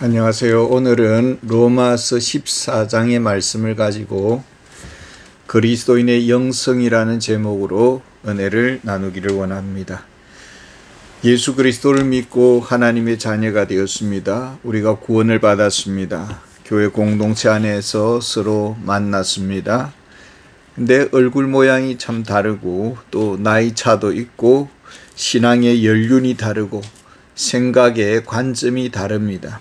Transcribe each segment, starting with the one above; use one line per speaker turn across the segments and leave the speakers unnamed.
안녕하세요. 오늘은 로마서 14장의 말씀을 가지고 그리스도인의 영성이라는 제목으로 은혜를 나누기를 원합니다. 예수 그리스도를 믿고 하나님의 자녀가 되었습니다. 우리가 구원을 받았습니다. 교회 공동체 안에서 서로 만났습니다. 근데 얼굴 모양이 참 다르고 또 나이 차도 있고 신앙의 연륜이 다르고 생각의 관점이 다릅니다.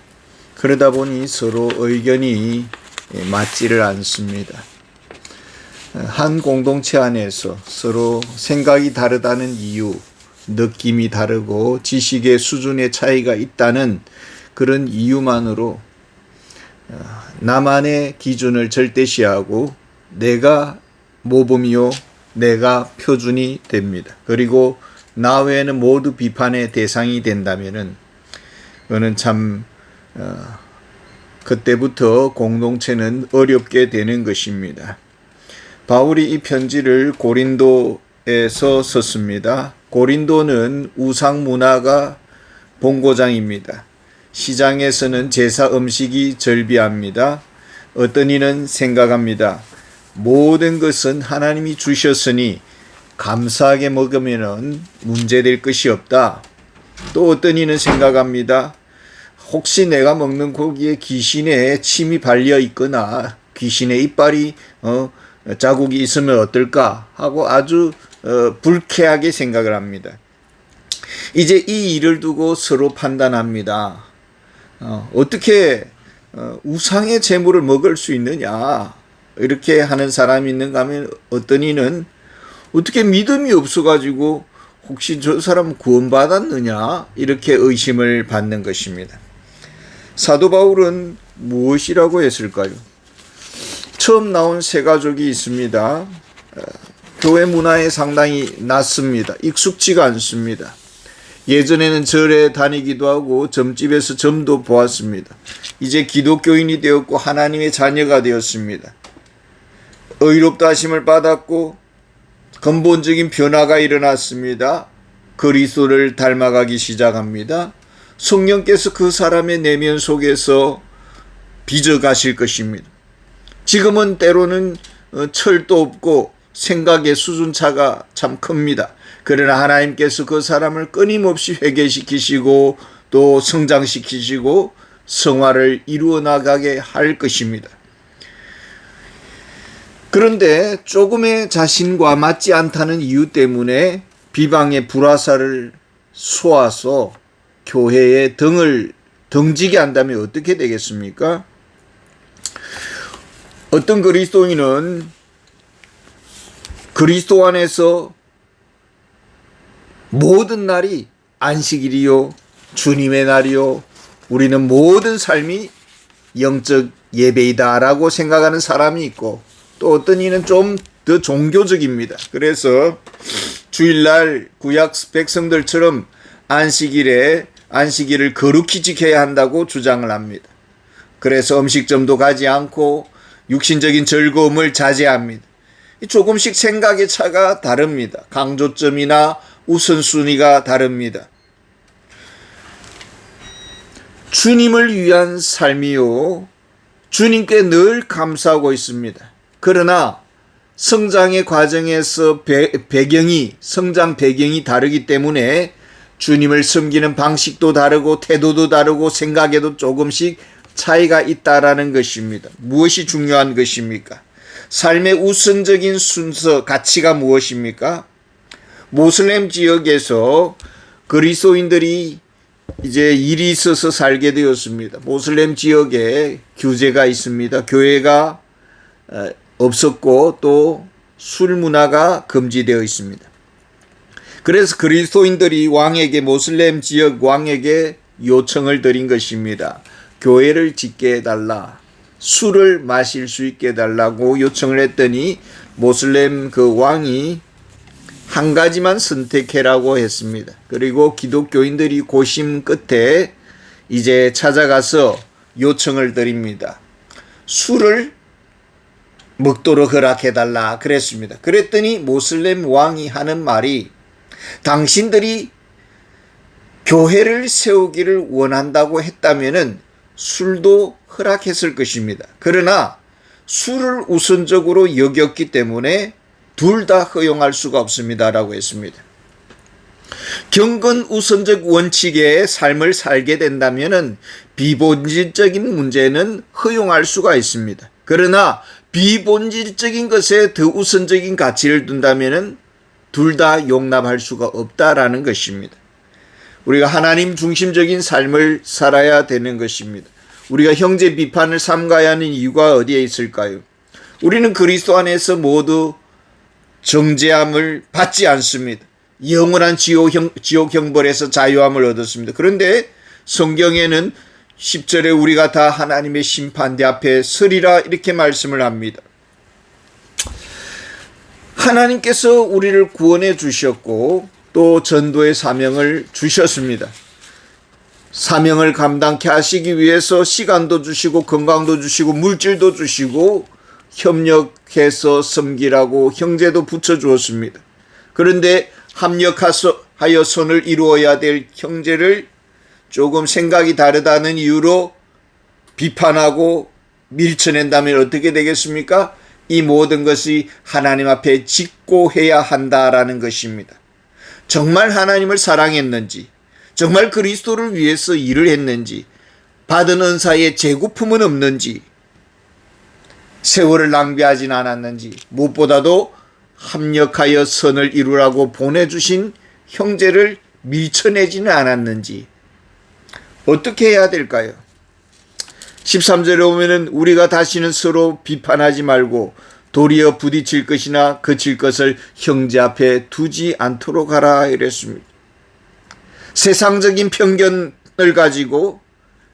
그러다 보니 서로 의견이 맞지를 않습니다. 한 공동체 안에서 서로 생각이 다르다는 이유, 느낌이 다르고 지식의 수준의 차이가 있다는 그런 이유만으로 나만의 기준을 절대시하고 내가 모범이요, 내가 표준이 됩니다. 그리고 나 외에는 모두 비판의 대상이 된다면은 그거는 참 그때부터 공동체는 어렵게 되는 것입니다. 바울이 이 편지를 고린도에서 썼습니다. 고린도는 우상 문화가 본고장입니다. 시장에서는 제사 음식이 절비합니다. 어떤 이는 생각합니다. 모든 것은 하나님이 주셨으니 감사하게 먹으면 문제될 것이 없다. 또 어떤 이는 생각합니다. 혹시 내가 먹는 고기에 귀신의 침이 발려 있거나 귀신의 이빨이 자국이 있으면 어떨까 하고 아주 불쾌하게 생각을 합니다. 이제 이 일을 두고 서로 판단합니다. 어떻게 우상의 제물을 먹을 수 있느냐 이렇게 하는 사람이 있는가 하면 어떤 이는 어떻게 믿음이 없어가지고 혹시 저 사람 구원받았느냐 이렇게 의심을 받는 것입니다. 사도 바울은 무엇이라고 했을까요? 처음 나온 세 가족이 있습니다. 교회 문화에 상당히 낯습니다. 익숙지가 않습니다. 예전에는 절에 다니기도 하고 점집에서 점도 보았습니다. 이제 기독교인이 되었고 하나님의 자녀가 되었습니다. 의롭다 하심을 받았고 근본적인 변화가 일어났습니다. 그리스도를 닮아가기 시작합니다. 성령께서 그 사람의 내면 속에서 빚어가실 것입니다. 지금은 때로는 철도 없고 생각의 수준차가 참 큽니다. 그러나 하나님께서 그 사람을 끊임없이 회개시키시고 또 성장시키시고 성화를 이루어 나가게 할 것입니다. 그런데 조금의 자신과 맞지 않다는 이유 때문에 비방의 불화살을 쏘아서 교회의 등을 등지게 한다면 어떻게 되겠습니까? 어떤 그리스도인은 그리스도 안에서 모든 날이 안식일이요, 주님의 날이요, 우리는 모든 삶이 영적 예배이다라고 생각하는 사람이 있고 또 어떤 이는 좀 더 종교적입니다. 그래서 주일날 구약 백성들처럼 안식일을 거룩히 지켜야 한다고 주장을 합니다. 그래서 음식점도 가지 않고 육신적인 즐거움을 자제합니다. 조금씩 생각의 차가 다릅니다. 강조점이나 우선순위가 다릅니다. 주님을 위한 삶이요, 주님께 늘 감사하고 있습니다. 그러나 성장의 과정에서 성장 배경이 다르기 때문에 주님을 섬기는 방식도 다르고 태도도 다르고 생각에도 조금씩 차이가 있다라는 것입니다. 무엇이 중요한 것입니까? 삶의 우선적인 순서, 가치가 무엇입니까? 모슬렘 지역에서 그리스도인들이 이제 일이 있어서 살게 되었습니다. 모슬렘 지역에 규제가 있습니다. 교회가 없었고 또 술 문화가 금지되어 있습니다. 그래서 그리스도인들이 모슬렘 지역 왕에게 요청을 드린 것입니다. 교회를 짓게 해달라, 술을 마실 수 있게 해달라고 요청을 했더니 모슬렘 그 왕이 한 가지만 선택해라고 했습니다. 그리고 기독교인들이 고심 끝에 이제 찾아가서 요청을 드립니다. 술을 먹도록 허락해달라 그랬습니다. 그랬더니 모슬렘 왕이 하는 말이 당신들이 교회를 세우기를 원한다고 했다면은 술도 허락했을 것입니다. 그러나 술을 우선적으로 여겼기 때문에 둘 다 허용할 수가 없습니다라고 했습니다. 경건 우선적 원칙의 삶을 살게 된다면 비본질적인 문제는 허용할 수가 있습니다. 그러나 비본질적인 것에 더 우선적인 가치를 둔다면 둘 다 용납할 수가 없다라는 것입니다. 우리가 하나님 중심적인 삶을 살아야 되는 것입니다. 우리가 형제 비판을 삼가야 하는 이유가 어디에 있을까요? 우리는 그리스도 안에서 모두 정죄함을 받지 않습니다. 영원한 지옥 형벌에서 자유함을 얻었습니다. 그런데 성경에는 10절에 우리가 다 하나님의 심판대 앞에 서리라 이렇게 말씀을 합니다. 하나님께서 우리를 구원해 주셨고 또 전도의 사명을 주셨습니다. 사명을 감당케 하시기 위해서 시간도 주시고 건강도 주시고 물질도 주시고 협력해서 섬기라고 형제도 붙여주었습니다. 그런데 합력하여 선을 이루어야 될 형제를 조금 생각이 다르다는 이유로 비판하고 밀쳐낸다면 어떻게 되겠습니까? 이 모든 것이 하나님 앞에 직고해야 한다라는 것입니다. 정말 하나님을 사랑했는지, 정말 그리스도를 위해서 일을 했는지, 받은 은사에 재고품은 없는지, 세월을 낭비하진 않았는지, 무엇보다도 합력하여 선을 이루라고 보내주신 형제를 밀쳐내지는 않았는지 어떻게 해야 될까요? 13절에 보면은 우리가 다시는 서로 비판하지 말고 도리어 부딪힐 것이나 그칠 것을 형제 앞에 두지 않도록 하라 이랬습니다. 세상적인 편견을 가지고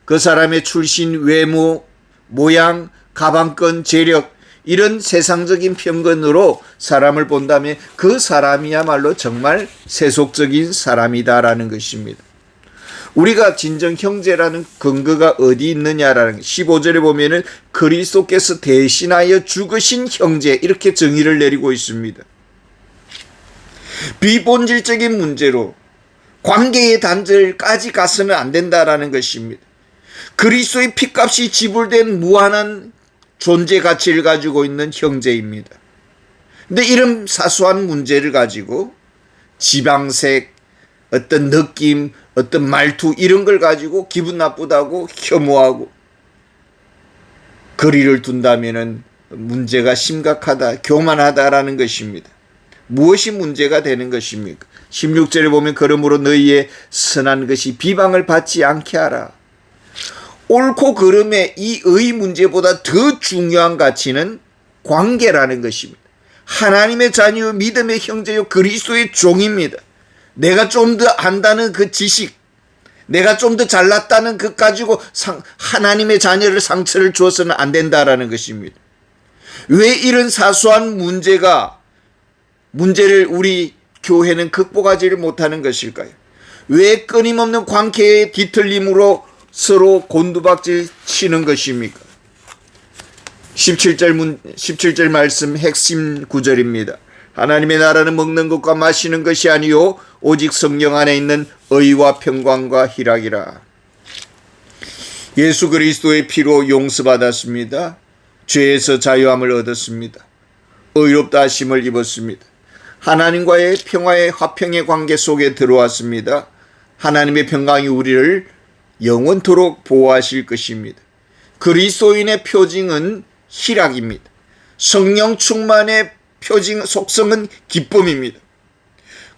그 사람의 출신, 외모, 모양, 가방끈, 재력 이런 세상적인 편견으로 사람을 본다면 그 사람이야말로 정말 세속적인 사람이다라는 것입니다. 우리가 진정 형제라는 근거가 어디 있느냐라는 15절에 보면은 그리스도께서 대신하여 죽으신 형제 이렇게 정의를 내리고 있습니다. 비본질적인 문제로 관계의 단절까지 가서는 안 된다라는 것입니다. 그리스도의 피값이 지불된 무한한 존재 가치를 가지고 있는 형제입니다. 근데 이런 사소한 문제를 가지고 지방색, 어떤 느낌, 어떤 말투 이런 걸 가지고 기분 나쁘다고 혐오하고 거리를 둔다면은 문제가 심각하다, 교만하다라는 것입니다. 무엇이 문제가 되는 것입니까? 16절에 보면 그러므로 너희의 선한 것이 비방을 받지 않게 하라. 옳고 그름의 이 의 문제보다 더 중요한 가치는 관계라는 것입니다. 하나님의 자녀요 믿음의 형제요 그리스도의 종입니다. 내가 좀 더 안다는 그 지식, 내가 좀 더 잘났다는 것 가지고 하나님의 자녀를 상처를 주어서는 안 된다라는 것입니다. 왜 이런 사소한 문제를 우리 교회는 극복하지를 못하는 것일까요? 왜 끊임없는 관계의 뒤틀림으로 서로 곤두박질 치는 것입니까? 17절 말씀 핵심 구절입니다. 하나님의 나라는 먹는 것과 마시는 것이 아니요 오직 성령 안에 있는 의와 평강과 희락이라. 예수 그리스도의 피로 용서받았습니다. 죄에서 자유함을 얻었습니다. 의롭다 하심을 입었습니다. 하나님과의 평화의 화평의 관계 속에 들어왔습니다. 하나님의 평강이 우리를 영원토록 보호하실 것입니다. 그리스도인의 표징은 희락입니다. 성령 충만의 속성은 기쁨입니다.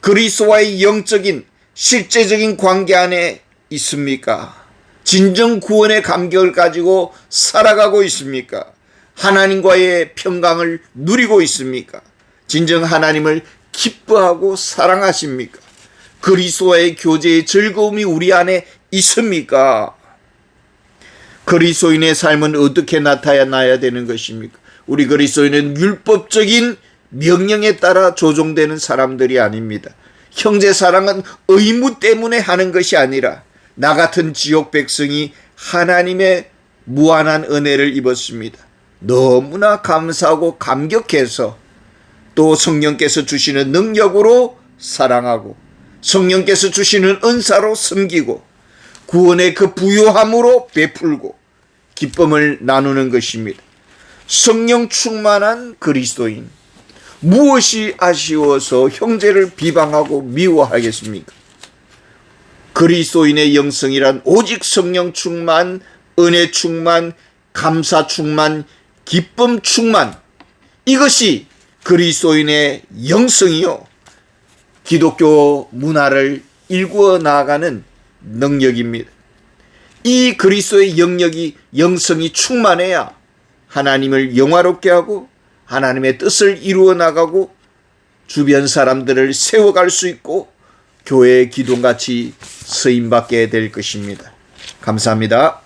그리스도와의 영적인 실제적인 관계 안에 있습니까? 진정 구원의 감격을 가지고 살아가고 있습니까? 하나님과의 평강을 누리고 있습니까? 진정 하나님을 기뻐하고 사랑하십니까? 그리스도와의 교제의 즐거움이 우리 안에 있습니까? 그리스도인의 삶은 어떻게 나타나야 되는 것입니까? 우리 그리스도인은 율법적인 명령에 따라 조종되는 사람들이 아닙니다. 형제 사랑은 의무 때문에 하는 것이 아니라 나 같은 지옥 백성이 하나님의 무한한 은혜를 입었습니다. 너무나 감사하고 감격해서 또 성령께서 주시는 능력으로 사랑하고 성령께서 주시는 은사로 섬기고 구원의 그 부요함으로 베풀고 기쁨을 나누는 것입니다. 성령 충만한 그리스도인, 무엇이 아쉬워서 형제를 비방하고 미워하겠습니까? 그리스도인의 영성이란 오직 성령 충만, 은혜 충만, 감사 충만, 기쁨 충만, 이것이 그리스도인의 영성이요 기독교 문화를 일구어 나아가는 능력입니다. 이 그리스도의 영성이 충만해야 하나님을 영화롭게 하고 하나님의 뜻을 이루어 나가고 주변 사람들을 세워갈 수 있고 교회의 기둥같이 쓰임받게 될 것입니다. 감사합니다.